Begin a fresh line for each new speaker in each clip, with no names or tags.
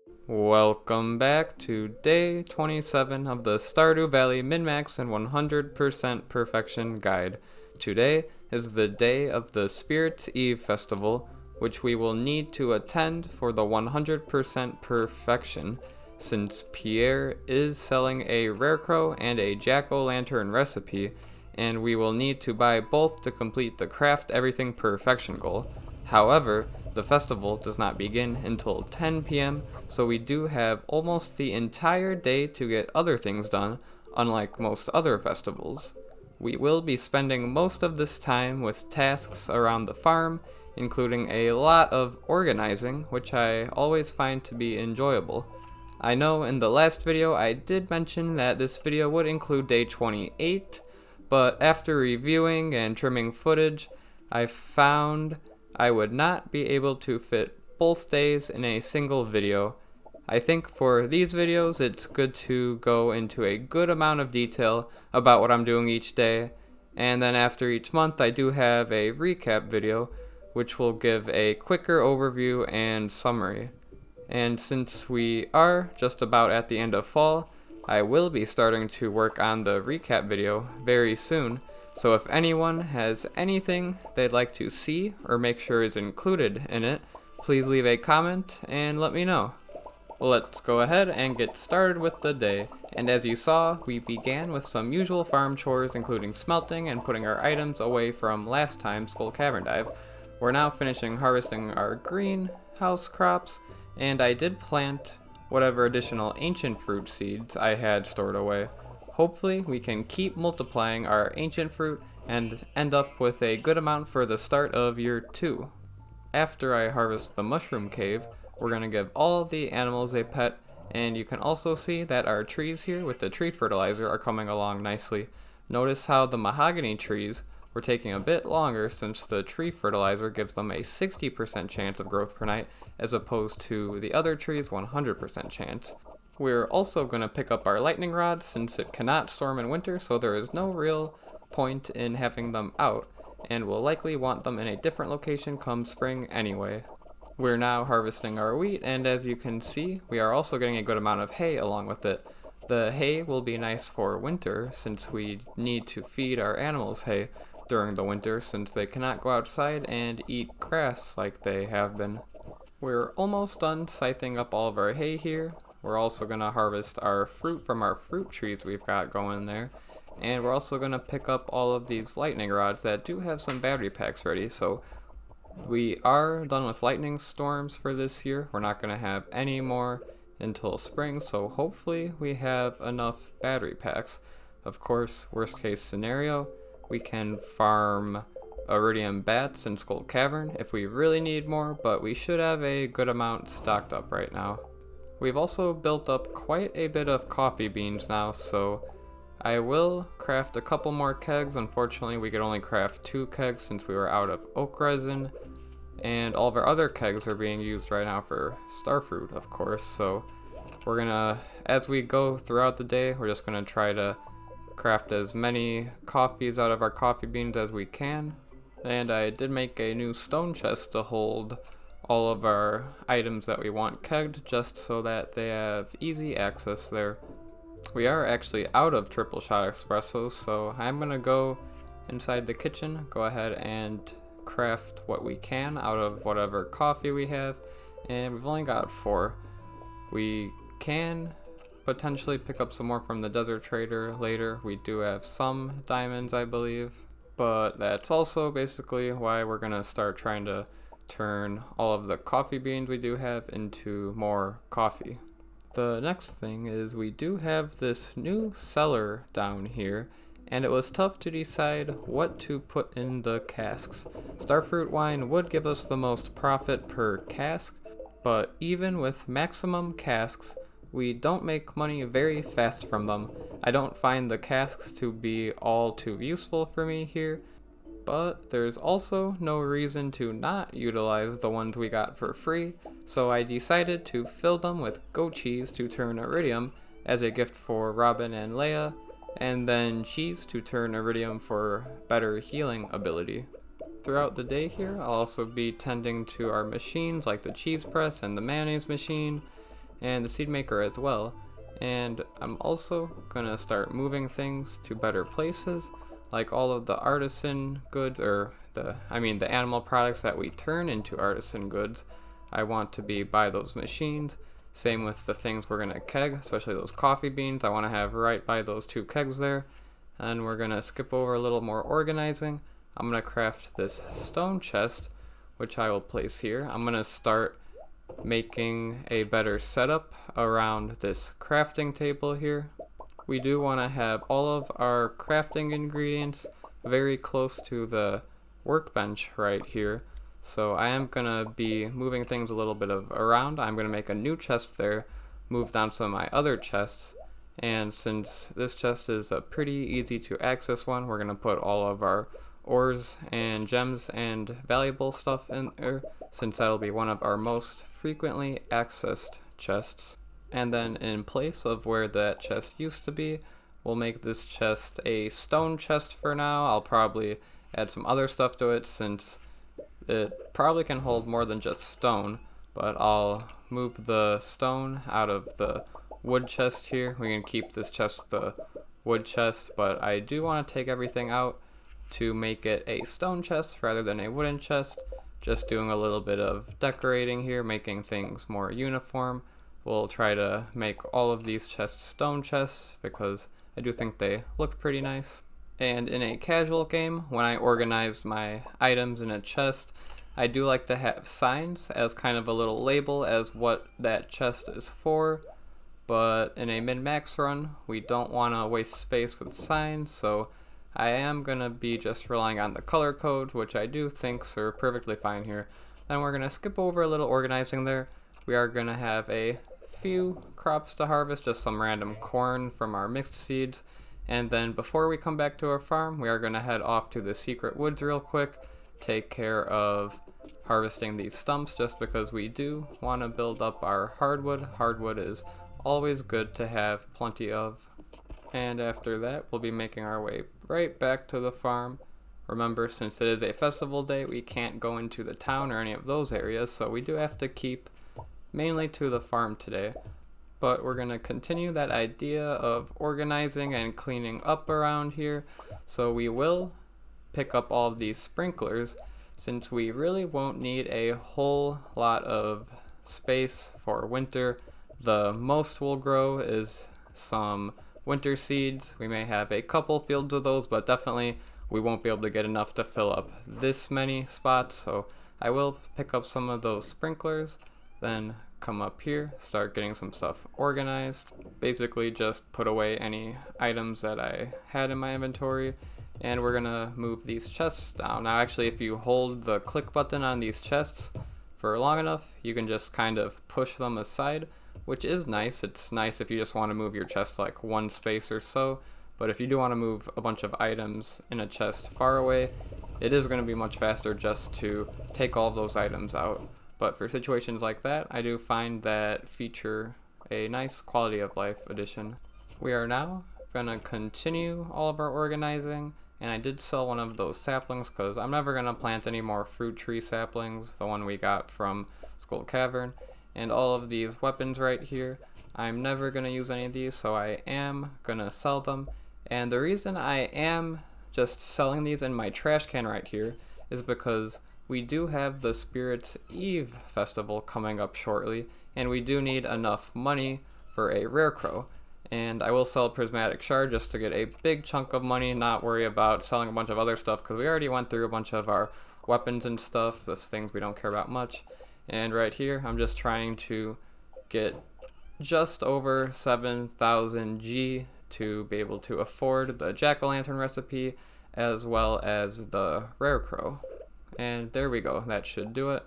Welcome back to day 27 of the Stardew Valley Min-Max and 100% Perfection Guide. Today is the day of the Spirits Eve Festival, which we will need to attend for the 100% perfection, since Pierre is selling a Rarecrow and a Jack-o'-lantern recipe, and we will need to buy both to complete the Craft Everything Perfection goal. However, the festival does not begin until 10 p.m., so we do have almost the entire day to get other things done, unlike most other festivals. We will be spending most of this time with tasks around the farm, including a lot of organizing, which I always find to be enjoyable. I know in the last video I did mention that this video would include day 28, but after reviewing and trimming footage, I found I would not be able to fit both days in a single video. I think for these videos it's good to go into a good amount of detail about what I'm doing each day, and then after each month I do have a recap video which will give a quicker overview and summary. And since we are just about at the end of fall, I will be starting to work on the recap video very soon, so if anyone has anything they'd like to see or make sure is included in it, please leave a comment and let me know. Let's go ahead and get started with the day, and as you saw, we began with some usual farm chores including smelting and putting our items away from last time's Skull Cavern dive. We're now finishing harvesting our greenhouse crops, and I did plant whatever additional ancient fruit seeds I had stored away. Hopefully we can keep multiplying our ancient fruit and end up with a good amount for the start of year 2. After I harvest the mushroom cave, we're going to give all the animals a pet, and you can also see that our trees here with the tree fertilizer are coming along nicely. Notice how the mahogany trees were taking a bit longer since the tree fertilizer gives them a 60% chance of growth per night as opposed to the other trees' 100% chance. We're also going to pick up our lightning rods since it cannot storm in winter, so there is no real point in having them out, and we'll likely want them in a different location come spring anyway. We're now harvesting our wheat, and as you can see, we are also getting a good amount of hay along with it. The hay will be nice for winter since we need to feed our animals hay during the winter since they cannot go outside and eat grass like they have been. We're almost done scything up all of our hay here. We're also going to harvest our fruit from our fruit trees we've got going there. And we're also going to pick up all of these lightning rods that do have some battery packs ready. So we are done with lightning storms for this year. We're not going to have any more until spring. So hopefully we have enough battery packs. Of course, worst case scenario, we can farm iridium bats in Skull Cavern if we really need more. But we should have a good amount stocked up right now. We've also built up quite a bit of coffee beans now, so I will craft a couple more kegs. Unfortunately, we could only craft 2 kegs since we were out of oak resin, and all of our other kegs are being used right now for starfruit, of course, so we're gonna, as we go throughout the day, we're just gonna try to craft as many coffees out of our coffee beans as we can. And I did make a new stone chest to hold all of our items that we want kegged, just so that they have easy access there. We are actually out of triple shot espressos, so I'm gonna go inside the kitchen, go ahead and craft what we can out of whatever coffee we have, and we've only got 4. We can potentially pick up some more from the desert trader later. We do have some diamonds, I believe, but that's also basically why we're gonna start trying to turn all of the coffee beans we do have into more coffee. The next thing is we do have this new cellar down here, and it was tough to decide what to put in the casks. Starfruit wine would give us the most profit per cask, but even with maximum casks, we don't make money very fast from them. I don't find the casks to be all too useful for me here, but there's also no reason to not utilize the ones we got for free, so I decided to fill them with goat cheese to turn iridium as a gift for Robin and Leia, and then cheese to turn iridium for better healing ability. Throughout the day here, I'll also be tending to our machines like the cheese press and the mayonnaise machine, and the seed maker as well. And I'm also gonna start moving things to better places, like all of the artisan goods, or the animal products that we turn into artisan goods. I want to be by those machines. Same with the things we're gonna keg, especially those coffee beans. I want to have right by those 2 kegs there. And we're gonna skip over a little more organizing. I'm gonna craft this stone chest, which I will place here. I'm gonna start making a better setup around this crafting table here. We do want to have all of our crafting ingredients very close to the workbench right here. So I am going to be moving things a little bit around. I'm going to make a new chest there, move down some of my other chests. And since this chest is a pretty easy to access one, we're going to put all of our ores and gems and valuable stuff in there, since that'll be one of our most frequently accessed chests. And then in place of where that chest used to be, we'll make this chest a stone chest for now. I'll probably add some other stuff to it since it probably can hold more than just stone, but I'll move the stone out of the wood chest here. We can keep this chest the wood chest, but I do want to take everything out to make it a stone chest rather than a wooden chest. Just doing a little bit of decorating here, making things more uniform. We'll try to make all of these chests stone chests because I do think they look pretty nice. And in a casual game, when I organize my items in a chest, I do like to have signs as kind of a little label as what that chest is for. But in a min-max run, we don't want to waste space with signs, so I am going to be just relying on the color codes, which I do think are perfectly fine here. Then we're going to skip over a little organizing there. We are going to have a few crops to harvest, just some random corn from our mixed seeds. And then before we come back to our farm, we are going to head off to the secret woods real quick, take care of harvesting these stumps just because we do want to build up our hardwood. Hardwood is always good to have plenty of. And after that, we'll be making our way right back to the farm. Remember, since it is a festival day, we can't go into the town or any of those areas, so we do have to keep mainly to the farm today. But we're going to continue that idea of organizing and cleaning up around here. So we will pick up all of these sprinklers, since we really won't need a whole lot of space for winter. The most we'll grow is some winter seeds. We may have a couple fields of those, but definitely we won't be able to get enough to fill up this many spots. So I will pick up some of those sprinklers, then come up here, start getting some stuff organized. Basically just put away any items that I had in my inventory, and we're gonna move these chests down. Now actually, if you hold the click button on these chests for long enough, you can just kind of push them aside, which is nice. It's nice if you just want to move your chest like one space or so, but if you do want to move a bunch of items in a chest far away, it is going to be much faster just to take all of those items out. But for situations like that, I do find that feature a nice quality of life addition. We are now going to continue all of our organizing, and I did sell one of those saplings because I'm never going to plant any more fruit tree saplings, the one we got from Skull Cavern. And all of these weapons right here, I'm never going to use any of these, so I am going to sell them. And the reason I am just selling these in my trash can right here is because we do have the Spirits Eve festival coming up shortly, and we do need enough money for a Rarecrow. And I will sell Prismatic Shard just to get a big chunk of money, not worry about selling a bunch of other stuff, because we already went through a bunch of our weapons and stuff, those things we don't care about much. And right here, I'm just trying to get just over 7,000 G to be able to afford the jack-o'-lantern recipe as well as the Rarecrow. And there we go, that should do it.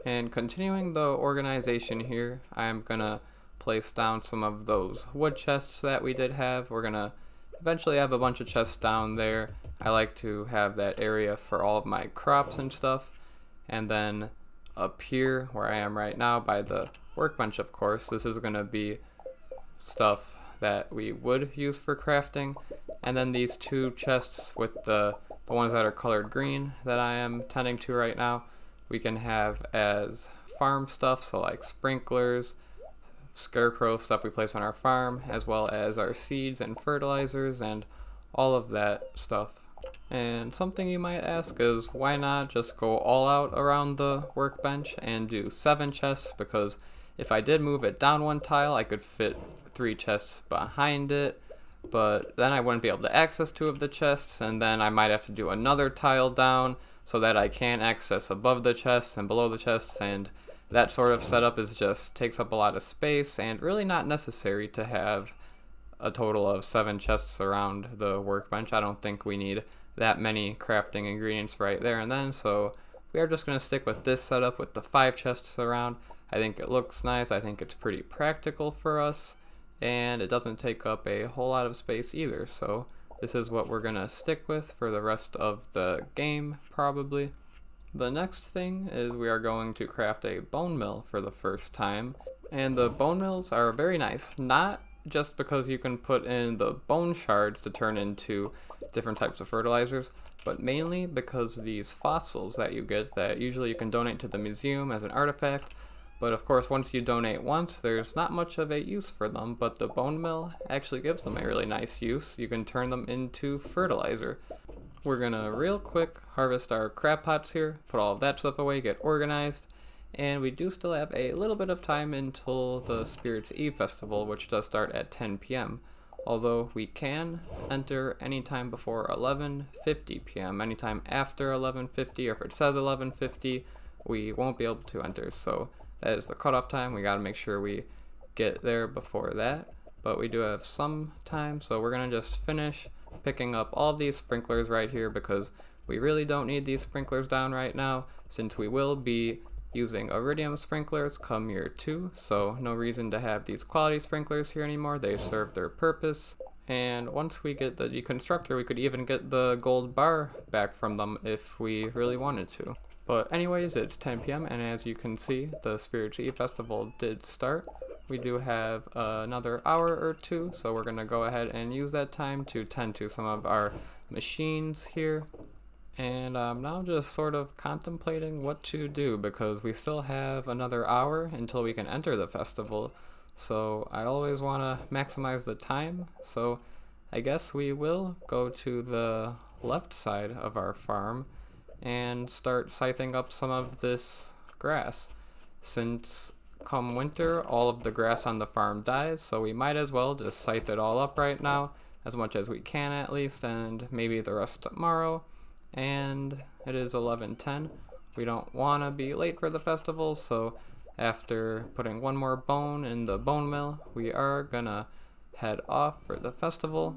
And continuing the organization here, I'm gonna place down some of those wood chests that we did have. We're gonna eventually have a bunch of chests down there. I like to have that area for all of my crops and stuff. And then up here where I am right now by the workbench, of course, this is going to be stuff that we would use for crafting. And then these two chests with the ones that are colored green that I am tending to right now, we can have as farm stuff, so like sprinklers, scarecrow stuff we place on our farm, as well as our seeds and fertilizers and all of that stuff. And something you might ask is, why not just go all out around the workbench and do 7 chests? Because if I did move it down 1 tile, I could fit 3 chests behind it, but then I wouldn't be able to access 2 of the chests, and then I might have to do another tile down so that I can access above the chests and below the chests, and that sort of setup is just takes up a lot of space and really not necessary to have a total of 7 chests around the workbench. I don't think we need that many crafting ingredients right there and then, so we are just going to stick with this setup with the 5 chests around. I think it looks nice, I think it's pretty practical for us, and it doesn't take up a whole lot of space either, so this is what we're going to stick with for the rest of the game, probably. The next thing is we are going to craft a bone mill for the first time, and the bone mills are very nice, not just because you can put in the bone shards to turn into different types of fertilizers, but mainly because these fossils that you get that usually you can donate to the museum as an artifact, but of course once you donate once there's not much of a use for them, but the bone mill actually gives them a really nice use. You can turn them into fertilizer. We're gonna real quick harvest our crab pots here, put all of that stuff away, get organized, and we do still have a little bit of time until the Spirits Eve festival, which does start at 10 p.m. Although we can enter anytime before 11:50 p.m. Anytime after 11:50, or if it says 11:50, we won't be able to enter. So that is the cutoff time. We gotta make sure we get there before that. But we do have some time, so we're gonna just finish picking up all these sprinklers right here because we really don't need these sprinklers down right now, since we will be using iridium sprinklers come year 2, so no reason to have these quality sprinklers here anymore. They serve their purpose, and once we get the deconstructor, we could even get the gold bar back from them if we really wanted to. But anyways, it's 10 p.m. and as you can see, the Spirits Eve festival did start. We do have another hour or 2, so we're gonna go ahead and use that time to tend to some of our machines here. And I'm now just sort of contemplating what to do because we still have another hour until we can enter the festival. So I always want to maximize the time. So I guess we will go to the left side of our farm and start scything up some of this grass. Since come winter, all of the grass on the farm dies, so we might as well just scythe it all up right now, as much as we can at least, and maybe the rest tomorrow. And it is 11:10. We don't want to be late for the festival, so after putting one more bone in the bone mill, we are gonna head off for the festival.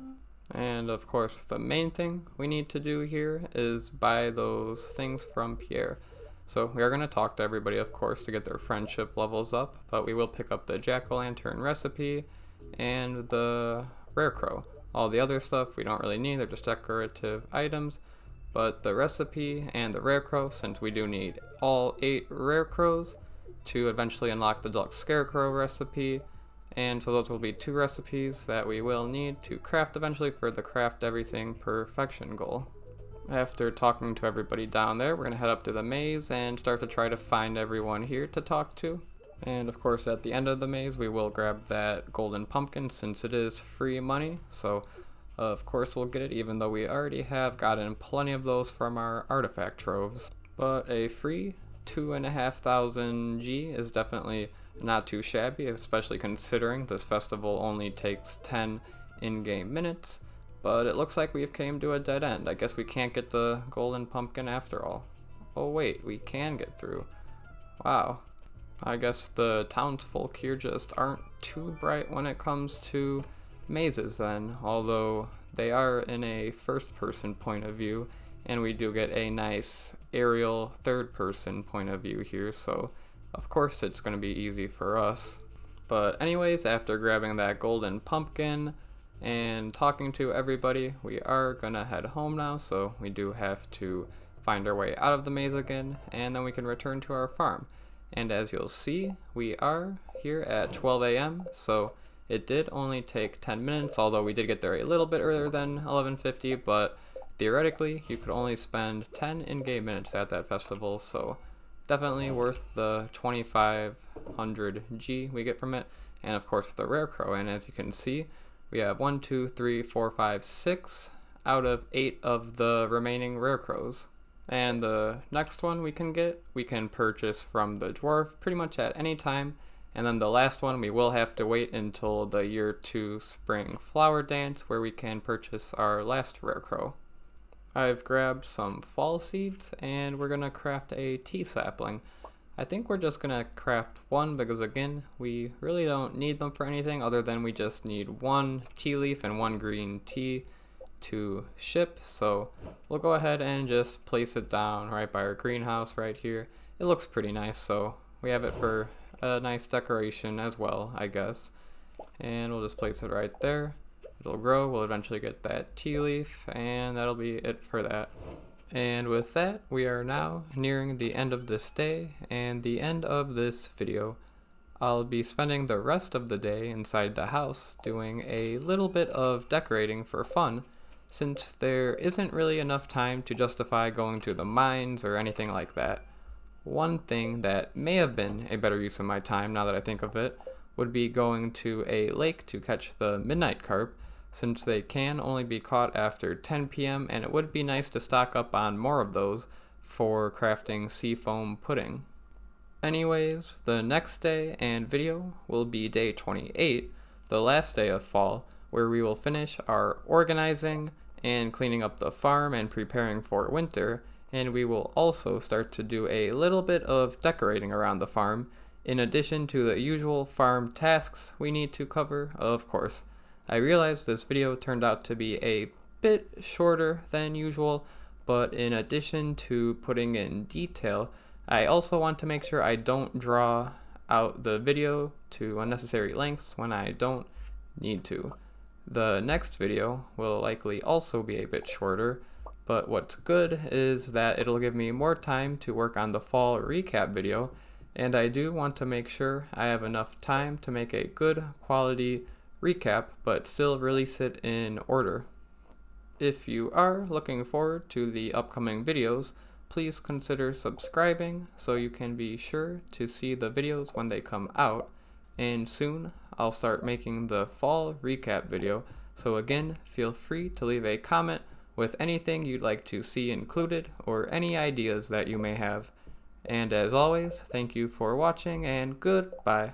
And of course, the main thing we need to do here is buy those things from Pierre. So we are going to talk to everybody, of course, to get their friendship levels up, but we will pick up the jack-o'-lantern recipe and the Rarecrow. All the other stuff we don't really need, they're just decorative items. But the recipe and the Rarecrow, since we do need all 8 Rarecrows to eventually unlock the Deluxe Scarecrow recipe, and so those will be 2 recipes that we will need to craft eventually for the craft everything perfection goal. After talking to everybody down there, we're going to head up to the maze and start to try to find everyone here to talk to. And of course at the end of the maze we will grab that golden pumpkin since it is free money, so of course we'll get it, even though we already have gotten plenty of those from our artifact troves. But a free 2,500 G is definitely not too shabby, especially considering this festival only takes 10 in-game minutes. But it looks like we've came to a dead end. I guess we can't get the golden pumpkin after all. Oh wait, we can get through. Wow. I guess the townsfolk here just aren't too bright when it comes to mazes then, although they are in a first-person point of view, and we do get a nice aerial third-person point of view here, so of course it's going to be easy for us. But anyways, after grabbing that golden pumpkin and talking to everybody, we are going to head home now, so we do have to find our way out of the maze again, and then we can return to our farm. And as you'll see, we are here at 12 a.m., so it did only take 10 minutes, although we did get there a little bit earlier than 11:50, but theoretically, you could only spend 10 in-game minutes at that festival, so definitely worth the 2,500 G we get from it. and of course the Rarecrow. And as you can see, we have 1, 2, 3, 4, 5, 6 out of 8 of the remaining Rarecrows. And the next one we can purchase from the dwarf pretty much at any time. And then the last one we will have to wait until the year 2 spring flower dance, where we can purchase our last Rarecrow. I've grabbed some fall seeds and we're gonna craft a tea sapling. I think we're just gonna craft one because again, we really don't need them for anything other than we just need one tea leaf and one green tea to ship. So we'll go ahead and just place it down right by our greenhouse right here. It looks pretty nice, so we have it for a nice decoration as well, I guess. And we'll just place it right there. It'll grow, we'll eventually get that tea leaf, and that'll be it for that. And with that, we are now nearing the end of this day and the end of this video. I'll be spending the rest of the day inside the house doing a little bit of decorating for fun, since there isn't really enough time to justify going to the mines or anything like that. One thing that may have been a better use of my time, now that I think of it, would be going to a lake to catch the midnight carp, since they can only be caught after 10 p.m. and it would be nice to stock up on more of those for crafting seafoam pudding. Anyways, the next day and video will be day 28, the last day of fall, where we will finish our organizing and cleaning up the farm and preparing for winter, and we will also start to do a little bit of decorating around the farm, in addition to the usual farm tasks we need to cover, of course. I realized this video turned out to be a bit shorter than usual, but in addition to putting in detail, I also want to make sure I don't draw out the video to unnecessary lengths when I don't need to. The next video will likely also be a bit shorter, but what's good is that it'll give me more time to work on the fall recap video, and I do want to make sure I have enough time to make a good quality recap, but still release it in order. If you are looking forward to the upcoming videos, please consider subscribing so you can be sure to see the videos when they come out, and soon I'll start making the fall recap video, so again, feel free to leave a comment with anything you'd like to see included or any ideas that you may have. And as always, thank you for watching and goodbye.